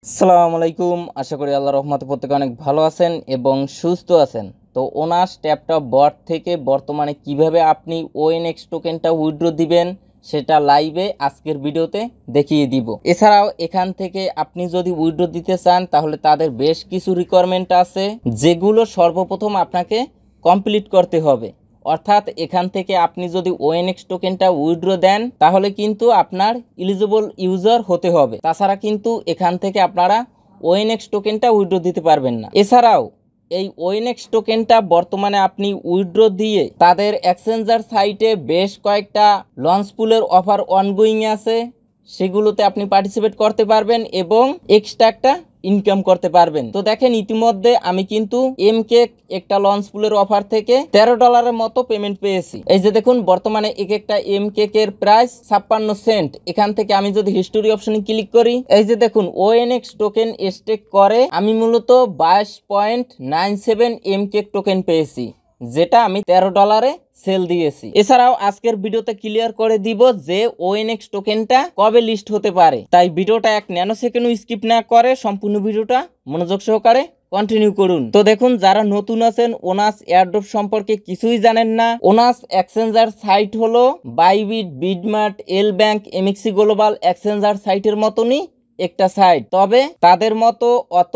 আসসালামু আলাইকুম। আশা করি আল্লাহর রহমতে প্রত্যেকে অনেক ভালো আছেন এবং সুস্থ আছেন। তো ওনাস ট্যাপটপ বট থেকে বর্তমানে কিভাবে আপনি ওএনএক্স টোকেনটা উইথড্র দিবেন সেটা লাইভে আজকের ভিডিওতে দেখিয়ে দিব। এছাড়াও এখান থেকে আপনি যদি উইথড্র দিতে চান তাহলে তাদের বেশ কিছু রিকোয়ারমেন্ট আছে যেগুলো সর্বপ্রথম আপনাকে কমপ্লিট করতে হবে। অর্থাৎ এখান থেকে আপনি যদি ওএনএক্স টোকেনটা উইথড্র দেন তাহলে কিন্তু আপনার এলিজিবল ইউজার হতে হবে। তাছাড়া কিন্তু এখান থেকে আপনারা ওএনএক্স টোকেনটা উইথড্র দিতে পারবেন না। এছাড়াও এই ওএনএক্স টোকেনটা বর্তমানে আপনি উইথড্র দিয়ে তাদের এক্সচেঞ্জার সাইটে বেশ কয়েকটা লঞ্চ পুলের অফার অনগোয়িং আছে, সেগুলোতে আপনি পার্টিসিপেট করতে পারবেন এবং এক্সট্রা একটা ইনকাম করতে পারবেন। তো দেখেন ইতিমধ্যে আমি কিন্তু এমকে একটা লঞ্চ পুলের অফার থেকে $13 মতো পেমেন্ট পেয়েছি। এই যে দেখুন বর্তমানে এক একটা এমকে এর প্রাইস 56 সেন্ট। এখান থেকে আমি যদি হিস্টোরি অপশনে ক্লিক করি, এই যে দেখুন ওএনএক্স টোকেন স্টেক করে আমি মূলত 22.97 এমকে টোকেন পেয়েছি, যেটা আমি $13 সেল দিয়েছি। এছাড়াও আজকের ভিডিওতে ক্লিয়ার করে দিব যে ওএনএক্স টোকেনটা কবে লিস্ট হতে পারে, তাই ভিডিওটা 1 ন্যানো সেকেন্ডও স্কিপ না করে সম্পূর্ণ ভিডিওটা মনোযোগ সহকারে কন্টিনিউ করুন। তো দেখুন যারা নতুন আছেন ওনাস এয়ারড্রপ সম্পর্কে কিছুই জানেন না, ওনাস এক্সচেঞ্জার সাইট হলো বাইবিট, বিডমার্ট, এল ব্যাংক, এমএক্সি গ্লোবাল এক্সচেঞ্জার সাইটের মতনই একটা সাইট, তবে তাদের মতো অত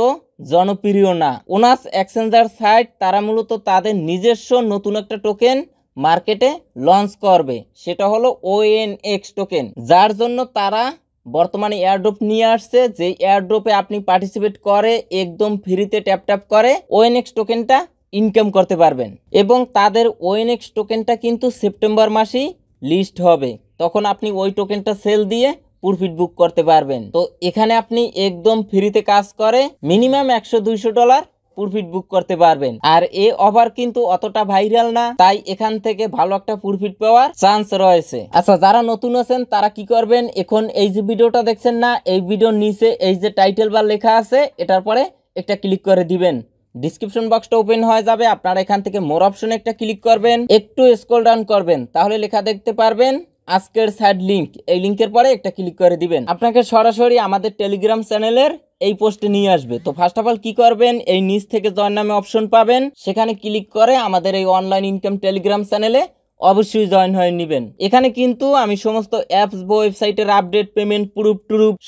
জনপ্রিয় না। ওনাস এক্সচেঞ্জার সাইট তারা মূলত তাদের নিজস্ব নতুন একটা টোকেন মার্কেটে লঞ্চ করবে, সেটা হলো ওএনএক্স টোকেন, যার জন্য তারা বর্তমানে এয়ারড্রপ নিয়ে আসছে। যে এয়ারড্রপে আপনি পার্টিসিপেট করে একদম ফ্রিতে ট্যাপ করে ওএনএক্স টোকেনটা ইনকাম করতে পারবেন এবং তাদের ওএনএক্স টোকেনটা কিন্তু সেপ্টেম্বর মাসেই লিস্ট হবে, তখন আপনি ওই টোকেনটা সেল দিয়ে প্রফিট বুক করতে পারবেন। তো এখানে আপনি একদম ফ্রিতে কাজ করে মিনিমাম $100-200 প্রফিট বুক করতে পারবেন। আর এই অফার কিন্তু অতটা ভাইরাল না, তাই এখান থেকে ভালো একটা প্রফিট পাওয়ার চান্স রয়েছে। আচ্ছা, যারা নতুন আছেন তারা কি করবেন, এখন এই যে ভিডিওটা দেখছেন না, এই ভিডিওর নিচে এই যে টাইটেল বার লেখা আছে এটার পরে একটা ক্লিক করে দিবেন। ডিসক্রিপশন বক্সটা ওপেন হয়ে যাবে, আপনারা এখান থেকে মোর অপশনে একটা ক্লিক করবেন, একটু স্ক্রল ডাউন করবেন, তাহলে লেখা দেখতে পারবেন আজকের সাইড লিংক। এই লিংকের পরে একটা ক্লিক করে দিবেন, আপনাকে সরাসরি আমাদের টেলিগ্রাম চ্যানেলের এই পোস্টে নিয়ে আসবে। তো ফার্স্ট অফ অল কি করবেন, এই নিচ থেকে জয়েন নামে অপশন পাবেন, সেখানে ক্লিক করে আমাদের এই অনলাইন ইনকাম টেলিগ্রাম চ্যানেলে অবশ্যই জয়েন হয়ে নেবেন। এখানে কিন্তু আমি সমস্ত অ্যাপস, ওয়েবসাইটের আপডেট, পেমেন্ট প্রুফ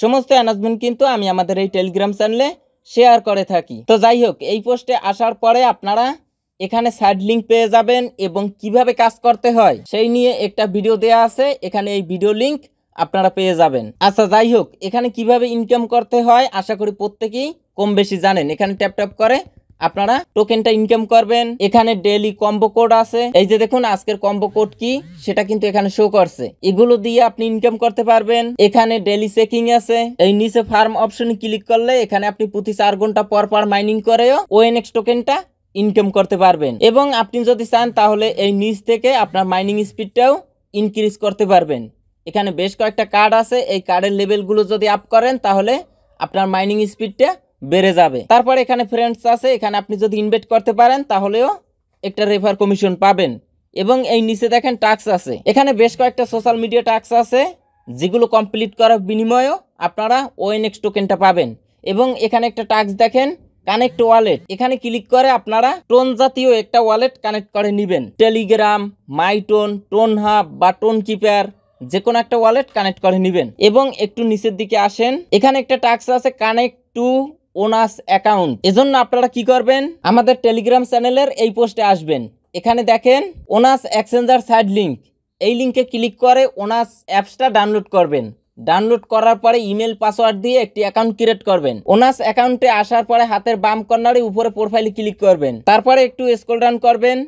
সমস্ত অ্যানাউন্সমেন্ট কিন্তু আমি আমাদের এই টেলিগ্রাম চ্যানেলে শেয়ার করে থাকি। তো যাই হোক, এই পোস্টে আসার পরে আপনারা এখানে সাইড লিংক পেয়ে যাবেন এবং কিভাবে কাজ করতে হয় সেই নিয়ে একটা ভিডিও দেয়া আছে, এখানে এই ভিডিও লিংক আপনারা পেয়ে যাবেন। আচ্ছা যাই হোক, এখানে কিভাবে ইনকাম করতে হয় আশা করি প্রত্যেকেই কম বেশি জানেন। এখানে ট্যাপ করে আপনারা টোকেনটা ইনকাম করবেন। এখানে ডেইলি কম্বো কোড আছে, এই যে দেখুন আজকের কম্বো কোড কি সেটা কিন্তু এখানে শো করছে, এগুলো দিয়ে আপনি ইনকাম করতে পারবেন। এখানে ডেইলি চেকিং আছে, এই নিচে ফার্ম অপশনে ক্লিক করলে এখানে আপনি প্রতি 4 ঘন্টা পর মাইনিং করেও ওএনএক্স টোকেনটা ইনকাম করতে পারবেন এবং আপনি যদি চান তাহলে এই নিচ থেকে আপনার মাইনিং স্পিডটাও ইনক্রিজ করতে পারবেন। এখানে বেশ কয়েকটা কার্ড আছে, এই কার্ডের লেভেলগুলো যদি আপ করেন তাহলে আপনার মাইনিং স্পিডটা বেড়ে যাবে। তারপর এখানে ফ্রেন্ডস আছে, এখানে আপনি যদি ইনভেস্ট করতে পারেন তাহলেও একটা রেফার কমিশন পাবেন এবং এই নিচে দেখেন টাস্ক আছে, এখানে বেশ কয়েকটা সোশ্যাল মিডিয়া টাস্ক আছে যেগুলো কমপ্লিট করার বিনিময়েও আপনারা ওএনএক্স টোকেনটা পাবেন। এবং এখানে একটা টাস্ক দেখেন কানেক্ট ওয়ালেট, এখানে ক্লিক করে আপনারা টোন জাতীয় একটা ওয়ালেট কানেক্ট করে নেবেন। টেলিগ্রাম, মাইটোন, টোন হাব বা টোন কিপার যে কোনো একটা ওয়ালেট কানেক্ট করে নেবেন এবং একটু নিচের দিকে আসেন, এখানে একটা টাস্ক আছে কানেক্ট টু ওনাস অ্যাকাউন্ট। এজন্য আপনারা কি করবেন, আমাদের টেলিগ্রাম চ্যানেলের এই পোস্টে আসবেন, এখানে দেখেন ওনাস এক্সচেঞ্জার সাইড লিংক, এই লিংকে ক্লিক করে ওনাস অ্যাপসটা ডাউনলোড করবেন। ডাউনলোড করার পরে ইমেল পাসওয়ার্ড দিয়ে একটি অ্যাকাউন্ট ক্রিয়েট করবেন। ওনাস অ্যাকাউন্টে আসার পরে হাতের বাম কর্নারে উপরে প্রোফাইলে ক্লিক করবেন, তারপরে একটু স্ক্রল ডাউন করবেন,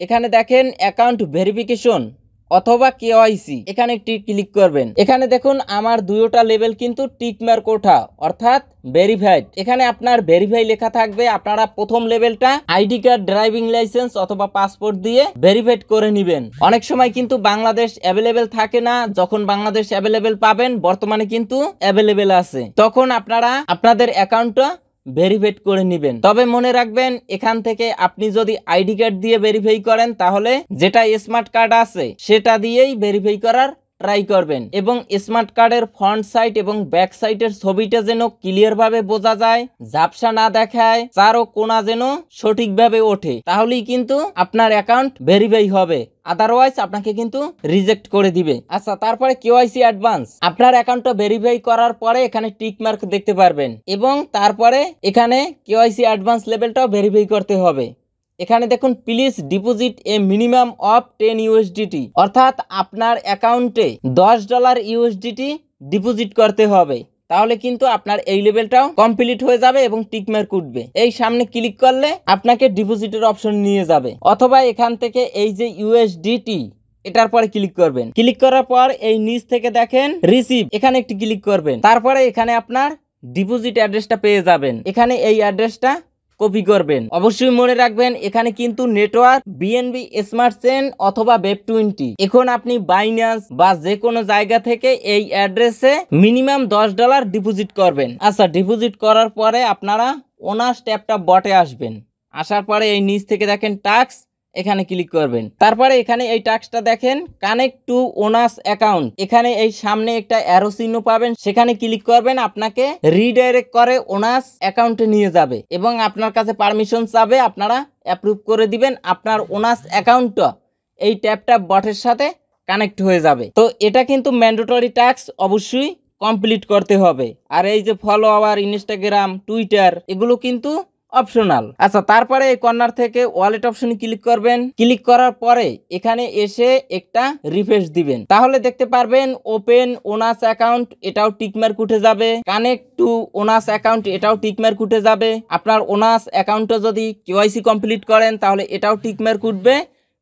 এখানে দেখেন অ্যাকাউন্ট ভেরিফিকেশন অথবা কেওয়াইসি, এখানে একটি ক্লিক করবেন। এখানে দেখুন আমার দুইটা লেভেল কিন্তু টিক মার্ক ওঠা অর্থাৎ ভেরিফাইড, এখানে আপনার ভেরিফাই লেখা থাকবে। আপনারা প্রথম লেভেলটা আইডি কার্ড, ড্রাইভিং লাইসেন্স অথবা পাসপোর্ট দিয়ে ভেরিফাইড করে নেবেন। অনেক সময় কিন্তু বাংলাদেশ অ্যাভেলেবেল থাকে না, যখন বাংলাদেশ অ্যাভেলেবেল পাবেন, বর্তমানে কিন্তু অ্যাভেলেবেল আছে, তখন আপনারা আপনাদের অ্যাকাউন্টটা ভেরিফাইড করে নেবেন। তবে মনে রাখবেন এখান থেকে আপনি যদি আইডি কার্ড দিয়ে ভেরিফাই করেন তাহলে যেটা স্মার্ট কার্ড আছে সেটা দিয়েই ভেরিফাই করার ট্রাই করবেন এবং স্মার্ট কার্ডের ফ্রন্ট সাইড এবং ব্যাক সাইডের ছবিটা যেন ক্লিয়ার ভাবে বোঝা যায়, ঝাপসা না দেখায়, চারো কোণা যেন সঠিকভাবে ওঠে, তাহলেই কিন্তু আপনার অ্যাকাউন্ট ভেরিফাই হবে, আদারওয়াইজ আপনাকে কিন্তু রিজেক্ট করে দিবে। আচ্ছা, তারপরে কেওয়াইসি অ্যাডভান্স, আপনার অ্যাকাউন্টটা ভেরিফাই করার পরে এখানে টিক মার্ক দেখতে পারবেন এবং তারপরে এখানে কেওয়াইসি অ্যাডভান্স লেভেলটাও ভেরিফাই করতে হবে। এখানে দেখুন please deposit A minimum of 10 USDT, অর্থাৎ আপনার অ্যাকাউন্টে $10 ইউএসডিটি ডিপোজিট করতে হবে, তাহলে কিন্তু আপনার এই লেভেলটাও কমপ্লিট হয়ে যাবে এবং টিক মার্ক উঠবে। এই সামনে ক্লিক করলে আপনাকে ডিপোজিটের অপশন নিয়ে যাবে, অথবা এখান থেকে এই যে ইউএসডিটি এটার পরে ক্লিক করবেন। ক্লিক করার পর এই নিচ থেকে দেখেন রিসিভ, এখানে একটি ক্লিক করবেন। তারপরে এখানে আপনার ডিপোজিট অ্যাড্রেসটা পেয়ে যাবেন, এখানে এই অ্যাড্রেসটা কপি করবেন। অবশ্যই মনে রাখবেন এখানে কিন্তু নেটওয়ার্ক বিএনবি স্মার্ট চেইন অথবা ওয়েব20। এখন আপনি বাইন্যান্স বা যে কোনো জায়গা থেকে এই অ্যাড্রেসে মিনিমাম $10 ডিপোজিট করবেন। আচ্ছা, ডিপোজিট করার পরে আপনারা ওনার স্টেপটা বটে আসবেন। আসার পরে এই নিচ থেকে দেখেন টাস্ক, এখানে ক্লিক করবেন। তারপরে এখানে এই টাস্কটা দেখেন কানেক্ট টু ওনাস অ্যাকাউন্ট, এখানে এই সামনে একটা অ্যারো চিহ্ন পাবেন, সেখানে ক্লিক করবেন। আপনাকে রিডাইরেক্ট করে ওনাস অ্যাকাউন্টে নিয়ে যাবে এবং আপনার কাছে পারমিশন চাবে, আপনারা অ্যাপ্রুভ করে দিবেন। আপনার ওনাস অ্যাকাউন্টটা এই ট্যাপটা বটের সাথে কানেক্ট হয়ে যাবে। তো এটা কিন্তু ম্যান্ডেটরি টাস্ক, অবশ্যই কমপ্লিট করতে হবে। আর এই যে ফলোয়ার, ইনস্টাগ্রাম, টুইটার এগুলো কিন্তু অপশনাল। আচ্ছা, তারপরে এই কর্নার থেকে ওয়ালেট অপশনে ক্লিক করবেন। ক্লিক করার পরে এখানে এসে একটা রিফ্রেশ দিবেন, তাহলে দেখতে পারবেন ওপেন ওনাস অ্যাকাউন্ট, এটাও টিকমার্ক উঠে যাবে। কানেক্ট টু ওনাস অ্যাকাউন্ট, এটাও টিকমার্ক উঠে যাবে। আপনার ওনাস অ্যাকাউন্টে যদি কেওয়াইসি কমপ্লিট করেন তাহলে এটাও টিকমার্ক উঠবে।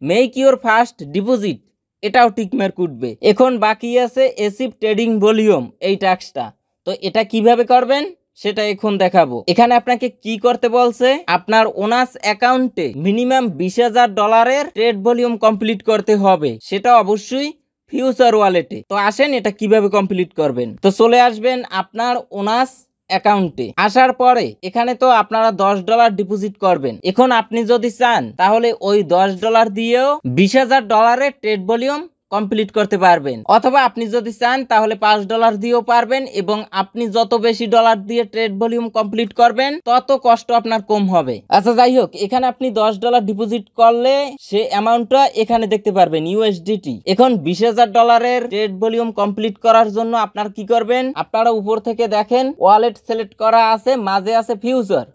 মেক ইউর ফার্স্ট ডিপোজিট, এটাও টিকমার্ক উঠবে। এখন বাকি আছে এসিভ ট্রেডিং ভলিউম, এই টাস্কটা। তো এটা কিভাবে করবেন সেটা এখন দেখাবো। এখানে আপনাকে কি করতে বলছে, আপনার ওনাস অ্যাকাউন্টে মিনিমাম $20,000 ট্রেড ভলিউম কমপ্লিট করতে হবে, সেটা অবশ্যই ফিউচার ওয়ালেটে। তো আসেন এটা কিভাবে কমপ্লিট করবেন। তো চলে আসবেন আপনার ওনাস অ্যাকাউন্টে। আসার পরে এখানে তো আপনারা $10 ডিপোজিট করবেন। এখন আপনি যদি চান তাহলে ওই $10 দিয়েও $20,000 ট্রেড ভলিউম কমপ্লিট করতে পারবেন, অথবা আপনি যদি চান তাহলে $5 দিয়েও পারবেন এবং আপনি যত বেশি ডলার দিয়ে ট্রেড ভলিউম কমপ্লিট করবেন তত কষ্ট আপনার কম হবে। আচ্ছা, যাই হোক, এখানে আপনি $10 ডিপোজিট করলে সে অ্যামাউন্টটা এখানে দেখতে পারবেন ইউএসডিটি। এখন $20,000 ট্রেড ভলিউম কমপ্লিট করার জন্য আপনার কি করবেন, আপনারা উপর থেকে দেখেন ওয়ালেট সিলেক্ট করা আছে, মাঝে আছে ফিউচার,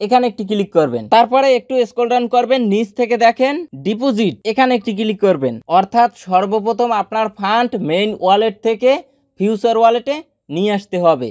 এখানে একটি ক্লিক করবেন। তারপরে একটু স্ক্রল ডাউন করবেন, নিচ থেকে দেখেন ডিপোজিট, এখানে একটি ক্লিক করবেন। অর্থাৎ সর্বপ্রথম আপনার ফান্ড মেইন ওয়ালেট থেকে ফিউচার ওয়ালেটে নিয়ে আসতে হবে।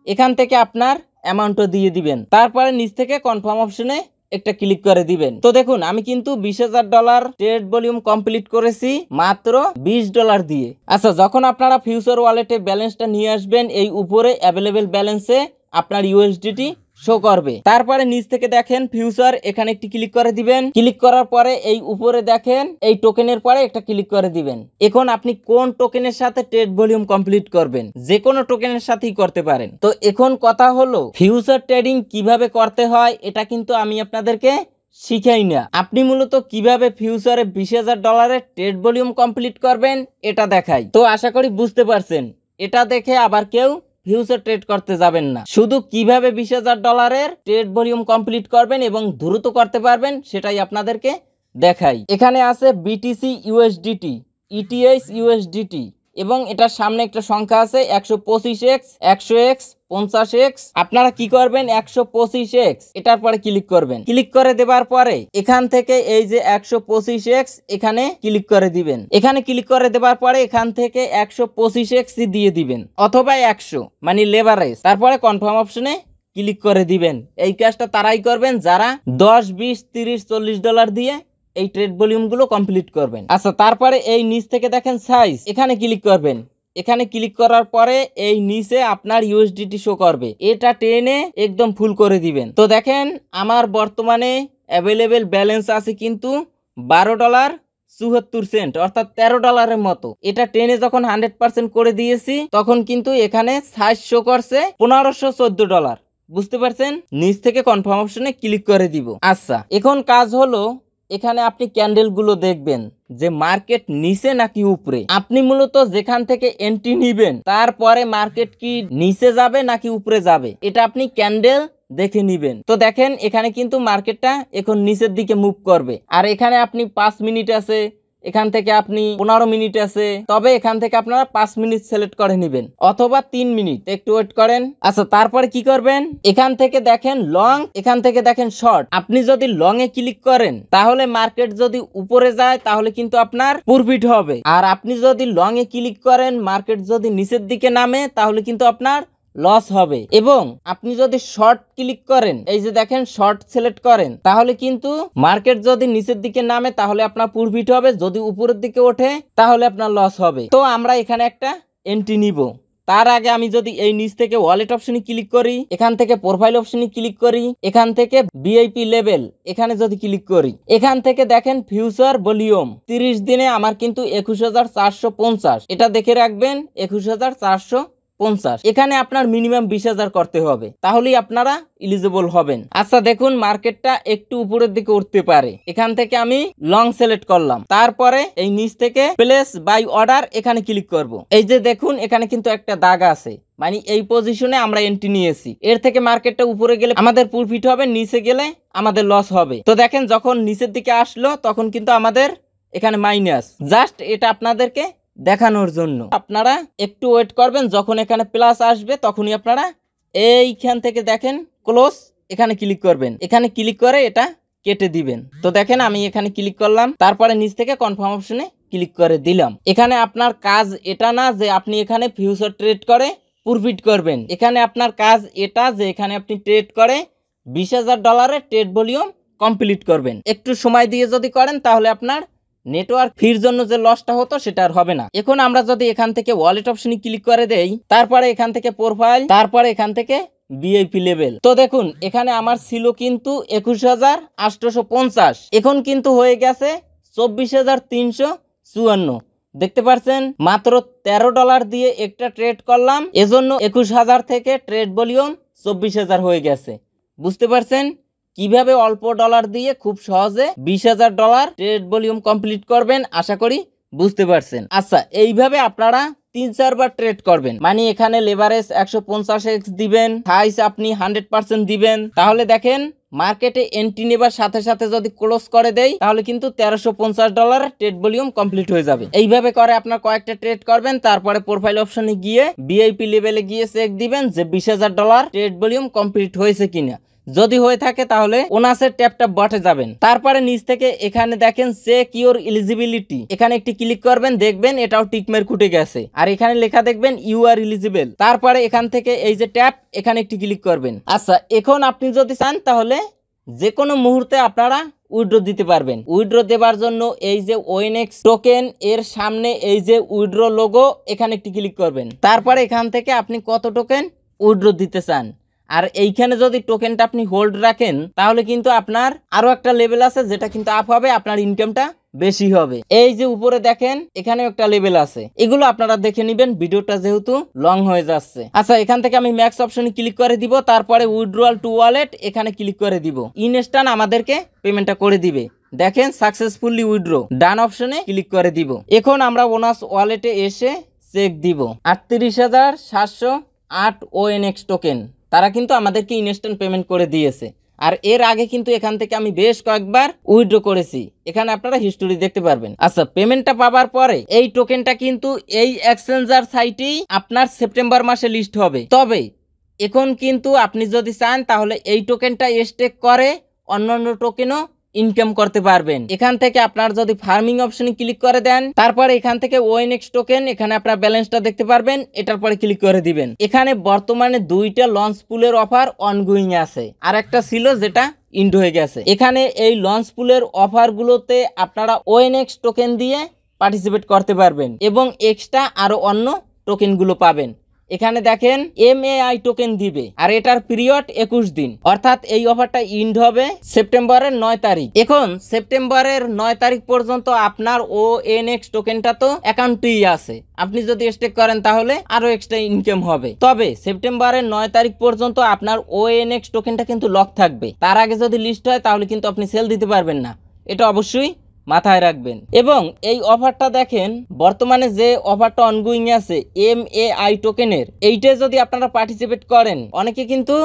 এখান থেকে আপনার অ্যামাউন্টটা দিয়ে দিবেন। তারপরে নিচ থেকে কনফার্ম অপশনে একটা ক্লিক করে দিবেন। তো দেখুন আমি কিন্তু $20,000 ট্রেড ভলিউম কমপ্লিট করেছি মাত্র $20 দিয়ে। আচ্ছা, যখন আপনারা ফিউচার ওয়ালেটে ব্যালেন্সটা নিয়ে আসবেন, এই উপরে অ্যাভেলেবেল ব্যালেন্সে আপনার ইউএসডিটি শো করবে। তারপরে নিচ থেকে দেখেন ফিউচার, এখানে একটি ক্লিক করে দিবেন। ক্লিক করার পরে এই উপরে দেখেন এই টোকেনের পরে একটা ক্লিক করে দিবেন। এখন আপনি কোন টোকেনের সাথে ট্রেড ভলিউম কমপ্লিট করবেন, যে কোনো টোকেনের সাথেই করতে পারেন। তো এখন কথা হলো ফিউচার ট্রেডিং কিভাবে করতে হয়, এটা কিন্তু আমি আপনাদেরকে শিখাই না। আপনি মূলত কিভাবে ফিউচারে $20,000 ট্রেড ভলিউম কমপ্লিট করবেন এটা দেখাই। তো আশা করি বুঝতে পারছেন। এটা দেখে আবার কেউ ফিউচার ট্রেড করতে যাবেন না। শুধু কিভাবে $20,000 ট্রেড ভলিউম কমপ্লিট করবেন এবং দ্রুত করতে পারবেন সেটাই আপনাদেরকে দেখাই। এখানে আছে বিটিসি ইউএসডিটি, ইটিএস ইউএসডিটি এবং এটার সামনে একটা সংখ্যা আছে 125x, 100x, 50x। আপনারা কি করবেন, 125x এটার পরে ক্লিক করবেন। ক্লিক করে দেবার পরে এখান থেকে এই যে 125x এখানে ক্লিক করে দিবেন। এখানে ক্লিক করে দেবার পরে এখান থেকে 125x দিয়ে দিবেন, অথবা 100 মানে লেভারেজ। তারপরে কনফার্ম অপশনে ক্লিক করে দিবেন। এই কাজটা তারাই করবেন যারা $10, $20, $30, $40 দিয়ে এই ট্রেড ভলিউম গুলো কমপ্লিট করবেন। আচ্ছা, তারপরে এই নিচ থেকে দেখেন সাইজ, এখানে ক্লিক করবেন। এখানে ক্লিক করার পরে এই নিচে আপনার ইউএসডিটি শো করবে, এটা টেনে একদম ফুল করে দিবেন। তো দেখেন আমার বর্তমানে অ্যাভেলেবেল ব্যালেন্স আছে কিন্তু $12.74, অর্থাৎ $13 মতো। এটা টেনে যখন 100% করে দিয়েছি তখন কিন্তু এখানে সাইজ শো করছে $1514। বুঝতে পারছেন? নিচ থেকে কনফার্ম অপশনে ক্লিক করে দিব। আচ্ছা, এখন কাজ হলো এখানে আপনি ক্যান্ডেলগুলো দেখবেন যে মার্কেট নিচে নাকি উপরে। আপনি মূলত যেখান থেকে এন্ট্রি নিবেন তারপরে মার্কেট কি নিচে যাবে নাকি উপরে যাবে এটা আপনি ক্যান্ডেল দেখে নিবেন। তো দেখেন এখানে কিন্তু মার্কেটটা এখন নিচের দিকে মুভ করবে। আর এখানে আপনি 5 মিনিট আছে, এখান থেকে আপনি 15 মিনিট আছে, তবে এখান থেকে আপনারা 5 মিনিট সিলেক্ট করে নেবেন অথবা 3 মিনিট একটু ওয়েট করেন। আচ্ছা, তারপরে কি করবেন, এখান থেকে দেখেন লং, এখান থেকে দেখেন শর্ট। আপনি যদি লং এ ক্লিক করেন তাহলে মার্কেট যদি উপরে যায় তাহলে কিন্তু আপনার প্রফিট হবে। আর আপনি যদি লং এ ক্লিক করেন মার্কেট যদি নিচের দিকে নামে তাহলে কিন্তু আপনার লস হবে। এবং আপনি যদি শর্ট ক্লিক করেন, এই যে দেখেন শর্ট সিলেক্ট করেন, তাহলে কিন্তু মার্কেট যদি নিচের দিকে নামে তাহলে আপনার প্রফিট হবে, যদি উপরের দিকে ওঠে তাহলে আপনার লস হবে। তো আমরা এখানে একটা এন্ট্রি নিব। তার আগে আমি যদি এই নিচ থেকে ওয়ালেট অপশনে ক্লিক করি, এখান থেকে প্রোফাইল অপশনে ক্লিক করি, এখান থেকে ভিআইপি লেভেল এখানে যদি ক্লিক করি, এখান থেকে দেখেন ফিউচার ভলিউম 30 দিনে আমার কিন্তু 21,450, এটা দেখে রাখবেন 21,450। এখানে আপনার মিনিমাম 20,000 করতে হবে, তাহলেই আপনারা এলিজিবল হবেন। আচ্ছা দেখুন মার্কেটটা একটু উপরের দিকে উঠতে পারে, এখান থেকে আমি লং সিলেক্ট করলাম, তারপরে এই নিচ থেকে প্লেস বাই অর্ডার এখানে ক্লিক করব। এই যে দেখুন এখানে কিন্তু একটা দাগ আছে, মানে এই পজিশনে আমরা এন্ট্রি নিয়েছি। এর থেকে মার্কেটটা উপরে গেলে আমাদের প্রফিট হবে, নিচে গেলে আমাদের লস হবে। তো দেখেন যখন নিচের দিকে আসলো তখন কিন্তু আমাদের এখানে মাইনাস। জাস্ট এটা আপনাদেরকে দেখানোর জন্য। আপনারা একটু ওয়েট করবেন, যখন এখানে প্লাস আসবে তখনই আপনারা এইখান থেকে দেখেন ক্লোজ এখানে ক্লিক করবেন, এখানে ক্লিক করে এটা কেটে দিবেন। তো দেখেন আমি এখানে ক্লিক করলাম, তারপরে নিচ থেকে কনফার্ম অপশনে ক্লিক করে দিলাম। এখানে আপনার কাজ এটা না যে আপনি এখানে ফিউচার ট্রেড করে প্রফিট করবেন, এখানে আপনার কাজ এটা যে এখানে আপনি ট্রেড করে $20,000 ট্রেড ভলিউম কমপ্লিট করবেন। একটু সময় দিয়ে যদি করেন তাহলে আপনার নেটওয়ার্ক ফির জন্য যে লসটা হতো সেটা আর হবে না। এখন আমরা যদি এখান থেকে ওয়ালেট অপশনে ক্লিক করে দেই, তারপরে এখান থেকে প্রোফাইল, তারপরে এখান থেকে ভিআইপি লেভেল, তো দেখুন এখানে আমার ছিল কিন্তু 21,850, এখন কিন্তু হয়ে গেছে 24,354। দেখতে পাচ্ছেন মাত্র $13 দিয়ে একটা ট্রেড করলাম, এজন্য 21,000 থেকে ট্রেড ভলিউম 24,000 হয়ে গেছে। বুঝতে পারছেন কিভাবে অল্প ডলার দিয়ে খুব সহজে $20,000 ট্রেড ভলিউম কমপ্লিট করবেন? আশা করি বুঝতে পারছেন। আচ্ছা, এইভাবে আপনারা 3-4 বার ট্রেড করবেন, মানে এখানে লেভারেজ 150x দিবেন, থাইস আপনি 100% দিবেন। তাহলে দেখেন মার্কেটে এন্ট্রি নেবার সাথে সাথে যদি ক্লোজ করে দেই তাহলে কিন্তু $1350 ট্রেড ভলিউম কমপ্লিট হয়ে যাবে। এইভাবে করে আপনার কয়েকটা ট্রেড করবেন, তারপরে প্রোফাইল অপশনে গিয়ে ভিআইপি লেভেলে গিয়ে চেক দিবেন যে $20,000 ট্রেড ভলিউম কমপ্লিট হয়েছে কিনা। যদি হয়ে থাকে তাহলে ওনাসের ট্যাপটা বটে যাবেন। তারপরে নিচ থেকে এখানে দেখেন চেক ইওর এলিজিবিলিটি, এখানে একটি ক্লিক করবেন, দেখবেন এটাও টিকমার্ক উঠে গেছে। আর এখানে লেখা দেখবেন ইউ আর এলিজিবল। তারপরে এখান থেকে এই যে ট্যাপ এখানে একটি ক্লিক করবেন। আচ্ছা, এখন আপনি যদি চান তাহলে যে কোনো মুহূর্তে আপনারা উইথড্র দিতে পারবেন। উইথড্র দেবার জন্য এই যে ওএনএক্স টোকেন এর সামনে এই যে উইথড্র লোগো এখানে একটি ক্লিক করবেন। তারপরে এখান থেকে আপনি কত টোকেন উইথড্র দিতে চান, আর এইখানে যদি টোকেনটা আপনি হোল্ড রাখেন তাহলে কিন্তু আপনার আরো একটা লেভেল আছে যেটা কিন্তু আপ হবে, আপনার ইনকামটা বেশি হবে। এই যে উপরে দেখেন এখানে একটা লেভেল আছে, এগুলো আপনারা দেখে নেবেন, ভিডিওটা যেহেতু লং হয়ে যাচ্ছে। আচ্ছা, এখান থেকে আমি ম্যাক্স অপশনে ক্লিক করে দিব, তারপরে উইথড্রয়াল টু ওয়ালেট এখানে ক্লিক করে দিব। ইনস্ট্যান্ট আমাদেরকে পেমেন্টটা করে দিবে। দেখেন সাকসেসফুলি উইথড্র, ডান অপশনে ক্লিক করে দিব। এখন আমরা ওনাস ওয়ালেটে এসে চেক দিব। 38,708 ওএনএক্স টোকেন তারা কিন্তু আমাদেরকে ইনস্ট্যান্ট পেমেন্ট করে দিয়েছে। আর এর আগে কিন্তু এখান থেকে আমি বেশ কয়েকবার উইথড্র করেছি, এখানে আপনারা হিস্টোরি দেখতে পারবেন। আচ্ছা, পেমেন্টটা পাওয়ার পরে এই টোকেনটা কিন্তু এই এক্সচেঞ্জার সাইটেই আপনার সেপ্টেম্বর মাসে লিস্ট হবে। তবে এখন কিন্তু আপনি যদি চান তাহলে এই টোকেনটা স্টেক করে অন্যান্য টোকেনও ইনকাম করতে পারবেন। এখান থেকে আপনার যদি ফার্মিং অপশনে ক্লিক করে দেন, তারপরে এখান থেকে ওএনএক্স টোকেন এখানে আপনার ব্যালেন্সটা দেখতে পারবেন, এটার পরে ক্লিক করে দিবেন। এখানে বর্তমানে 2টা লঞ্চ পুলের অফার অনগোয়িং আছে, আর একটা ছিল যেটা ইন্ড হয়ে গেছে। এখানে এই লঞ্চ পুলের অফার গুলোতে আপনারা ওএনএক্স টোকেন দিয়ে পার্টিসিপেট করতে পারবেন এবং এক্সট্রা আরো অন্য টোকেন গুলো পাবেন। এখানে দেখেন এমএআই টোকেন দিবে, আর এটার পিরিয়ড 21 দিন, অর্থাৎ এই অফারটা ইন্ড হবে সেপ্টেম্বরের 9 তারিখ। এখন সেপ্টেম্বরের 9 তারিখ পর্যন্ত আপনার ওএনএক্স টোকেনটা তো অ্যাকাউন্টেই আছে, আপনি যদি স্টেক করেন তাহলে আরো এক্সট্রা ইনকাম হবে। তবে সেপ্টেম্বরের 9 তারিখ পর্যন্ত আপনার ওএনএক্স টোকেনটা কিন্তু লক থাকবে, তার আগে যদি লিস্ট হয় তাহলে কিন্তু আপনি সেল দিতে পারবেন না। এটা অবশ্যই মাথায় রাখবেন। এবং এই অফারটা দেখেন বর্তমানে যে অফারটা অনগোয়িং আছে MAI টোকেনের, এইটা যদি আপনারা পার্টিসিপেট করেন, অনেকে কিন্তু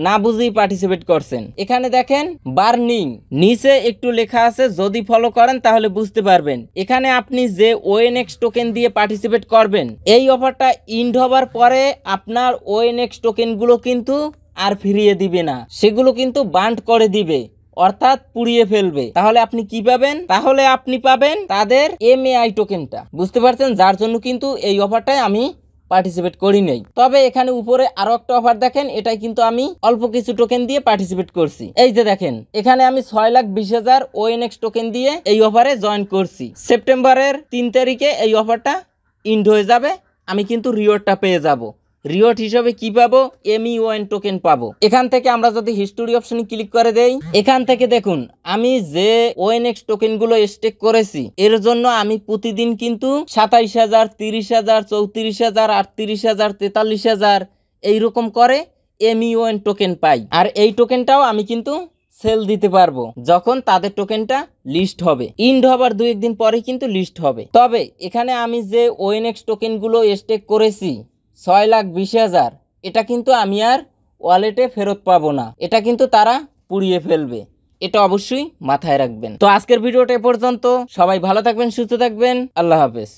না বুঝেই পার্টিসিপেট করছেন। এখানে দেখেন বার্নিং নিচে একটু লেখা আছে, যদি ফলো করেন তাহলে বুঝতে পারবেন। এখানে আপনি যে ONX টোকেন দিয়ে পার্টিসিপেট করবেন, এই অফারটা ইন্ড হবার পরে আপনার ONX টোকেনগুলো কিন্তু আর ফিরিয়ে দিবে না, সেগুলো কিন্তু বান্ড করে দিবে, অর্থাৎ পুড়িয়ে ফেলবে। তাহলে আপনি কি পাবেন? তাহলে আপনি পাবেন তাদের MAI টোকেনটা। বুঝতে পারছেন? যার জন্য কিন্তু এই অফারটায় আমি পার্টিসিপেট করি নাই। তবে এখানে উপরে আরো একটা অফার দেখেন, এটাই কিন্তু আমি অল্প কিছু টোকেন দিয়ে পার্টিসিপেট করছি। এই যে দেখেন, এখানে আমি 6,20,000 ONX টোকেন দিয়ে এই অফারে জয়েন করছি। সেপ্টেম্বরের 3 তারিখে এই অফারটা ইন্ড হয়ে যাবে, আমি কিন্তু রিওয়ার্ডটা পেয়ে যাব। রিওয়ার্ড হিসেবে কি পাবো? MEON টোকেন পাবো। এখান থেকে আমরা যদি হিস্টোরি অপশনে ক্লিক করে দেই, এখান থেকে দেখুন আমি যে ONX টোকেন গুলো স্টেক করেছি, এর জন্য আমি প্রতিদিন কিন্তু 27,000, 30,000, 34,000, 38,000, 43,000 এইরকম করে MEON টোকেন পাই। আর এই টোকেনটাও আমি কিন্তু সেল দিতে পারবো যখন তাদের টোকেনটা লিস্ট হবে। ইন্ড হবার 2-1 দিন পরে কিন্তু লিস্ট হবে। তবে এখানে আমি যে ONX টোকেন গুলো স্টেক করেছি 6,20,000, এটা কিন্তু আমি আর ওয়ালেটে ফেরত পাবো না, এটা কিন্তু তারা পুড়িয়ে ফেলবে। এটা অবশ্যই মাথায় রাখবেন। তো আজকের ভিডিওটা এ পর্যন্ত। সবাই ভালো থাকবেন, সুস্থ থাকবেন। আল্লাহ হাফেজ।